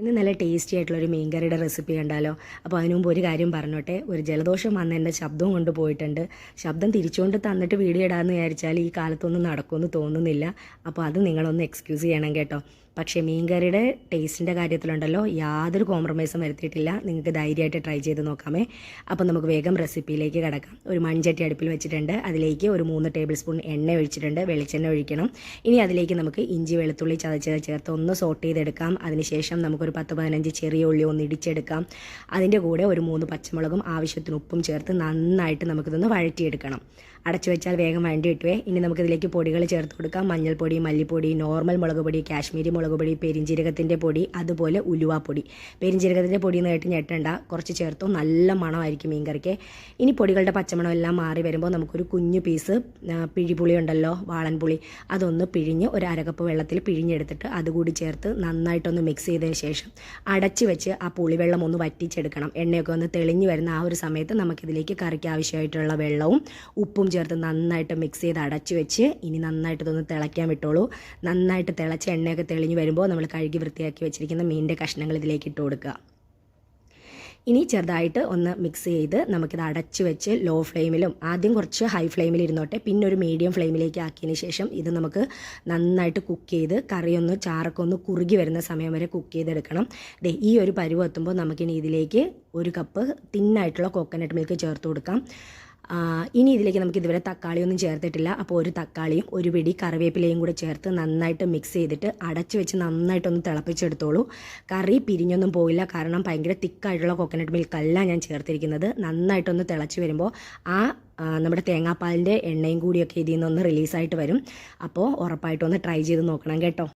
ഇന്ന് നല്ല ടേസ്റ്റി ആയിട്ടുള്ളൊരു മീൻകറിയുടെ റെസിപ്പി കണ്ടാലോ. അപ്പോൾ അതിനു മുമ്പ് ഒരു കാര്യം പറഞ്ഞോട്ടെ, ഒരു ജലദോഷം വന്ന് എൻ്റെ ശബ്ദവും കൊണ്ട് പോയിട്ടുണ്ട്. ശബ്ദം തിരിച്ചുകൊണ്ട് തന്നിട്ട് വീഡിയോ ഇടാമെന്ന് വിചാരിച്ചാൽ ഈ കാലത്തൊന്നും നടക്കുമെന്ന് തോന്നുന്നില്ല. അപ്പോൾ അത് നിങ്ങളൊന്ന് എക്സ്ക്യൂസ് ചെയ്യണം കേട്ടോ. പക്ഷേ മീൻകറിയുടെ ടേസ്റ്റിൻ്റെ കാര്യത്തിലുണ്ടല്ലോ യാതൊരു കോംപ്രമൈസും വരുത്തിയിട്ടില്ല. നിങ്ങൾക്ക് ധൈര്യമായിട്ട് ട്രൈ ചെയ്ത് നോക്കാമേ. അപ്പോൾ നമുക്ക് വേഗം റെസിപ്പിയിലേക്ക് കിടക്കാം. ഒരു മൺചട്ടി അടുപ്പിൽ വെച്ചിട്ടുണ്ട്. അതിലേക്ക് ഒരു 3 ടേബിൾ സ്പൂൺ എണ്ണ ഒഴിച്ചിട്ടുണ്ട്. വെളിച്ചെണ്ണ ഒഴിക്കണം. ഇനി അതിലേക്ക് നമുക്ക് ഇഞ്ചി വെളുത്തുള്ളി ചതച്ചത് ചേർത്ത് ഒന്ന് സോട്ട് ചെയ്തെടുക്കാം. അതിനുശേഷം നമുക്കൊരു 10-15 ചെറിയ ഉള്ളി ഒന്ന് ഇടിച്ചെടുക്കാം. അതിൻ്റെ കൂടെ ഒരു 3 പച്ചമുളകും ആവശ്യത്തിന് ഉപ്പും ചേർത്ത് നന്നായിട്ട് നമുക്കിതൊന്ന് വഴറ്റിയെടുക്കണം. അടച്ചു വെച്ചാൽ വേഗം വഴണ്ടി കിട്ടുവേ. ഇനി നമുക്കിതിലേക്ക് പൊടികൾ ചേർത്ത് കൊടുക്കാം. മഞ്ഞൾപ്പൊടി, മല്ലിപ്പൊടി, നോർമൽ മുളക് പൊടി, കാശ്മീരി മുളക് പൊടി, പെരിഞ്ജീരകത്തിൻ്റെ പൊടി, അതുപോലെ ഉലുവാപ്പൊടി. പെരിഞ്ജീരകത്തിൻ്റെ പൊടി എന്ന് കേട്ട് ഞെട്ടണ്ട, കുറച്ച് ചേർത്തോ, നല്ല മണമായിരിക്കും മീൻകറിക്ക്. ഇനി പൊടികളുടെ പച്ചമണം എല്ലാം മാറി വരുമ്പോൾ നമുക്കൊരു കുഞ്ഞു പീസ് പിഴിപുളി ഉണ്ടല്ലോ, വാളൻപുളി, അതൊന്ന് പിഴിഞ്ഞ് ഒരു അരക്കപ്പ് വെള്ളത്തിൽ പിഴിഞ്ഞെടുത്തിട്ട് അതുകൂടി ചേർത്ത് നന്നായിട്ടൊന്ന് മിക്സ് ചെയ്തതിന് ശേഷം അടച്ച് വെച്ച് ആ പുളിവെള്ളം ഒന്ന് വറ്റിച്ചെടുക്കണം. എണ്ണയൊക്കെ ഒന്ന് തെളിഞ്ഞ് വരുന്ന ആ ഒരു സമയത്ത് നമുക്കിതിലേക്ക് കറിക്ക് ആവശ്യമായിട്ടുള്ള വെള്ളവും ഉപ്പും ചേർത്ത് നന്നായിട്ട് മിക്സ് ചെയ്ത് അടച്ചു വെച്ച് ഇനി നന്നായിട്ട് ഇതൊന്ന് തിളയ്ക്കാൻ വിട്ടോളൂ. നന്നായിട്ട് തിളച്ച് എണ്ണയൊക്കെ തെളിഞ്ഞ് വരുമ്പോൾ നമ്മൾ കഴുകി വൃത്തിയാക്കി വെച്ചിരിക്കുന്ന മീനിൻ്റെ കഷ്ണങ്ങൾ ഇതിലേക്ക് ഇട്ട് കൊടുക്കുക. ഇനി ചെറുതായിട്ട് ഒന്ന് മിക്സ് ചെയ്ത് നമുക്കിത് അടച്ചു വെച്ച് ലോ ഫ്ലെയിമിലും, ആദ്യം കുറച്ച് ഹൈ ഫ്ലെയിമിൽ ഇരുന്നോട്ടെ, പിന്നെ ഒരു മീഡിയം ഫ്ലെയിമിലേക്ക് ആക്കിയതിന് ശേഷം ഇത് നമുക്ക് നന്നായിട്ട് കുക്ക് ചെയ്ത് കറിയൊന്ന് ചാറൊക്കെ ഒന്ന് കുറുകി വരുന്ന സമയം വരെ കുക്ക് ചെയ്തെടുക്കണം. ഈ ഒരു പരുവം എത്തുമ്പോൾ നമുക്കിനി ഇതിലേക്ക് 1 കപ്പ് തിന്നായിട്ടുള്ള കോക്കനട്ട് മിൽക്ക് ചേർത്ത് കൊടുക്കാം. ഇനി ഇതിലേക്ക് നമുക്ക് ഇതുവരെ തക്കാളിയൊന്നും ചേർത്തിട്ടില്ല. അപ്പോൾ ഒരു തക്കാളിയും ഒരു പിടി കറിവേപ്പിലയും കൂടെ ചേർത്ത് നന്നായിട്ട് മിക്സ് ചെയ്തിട്ട് അടച്ചു വെച്ച് നന്നായിട്ടൊന്ന് തിളപ്പിച്ചെടുത്തോളൂ. കറി പിരിഞ്ഞൊന്നും പോയില്ല, കാരണം ഭയങ്കര തിക്കായിട്ടുള്ള കോക്കനട്ട് മിൽക്കല്ല ഞാൻ ചേർത്തിരിക്കുന്നത്. നന്നായിട്ടൊന്ന് തിളച്ച് വരുമ്പോൾ നമ്മുടെ തേങ്ങാപ്പാലിൻ്റെ എണ്ണയും കൂടിയൊക്കെ ഇതിൽ നിന്നൊന്ന് റിലീസായിട്ട് വരും. അപ്പോൾ ഉറപ്പായിട്ടൊന്ന് ട്രൈ ചെയ്ത് നോക്കണം കേട്ടോ.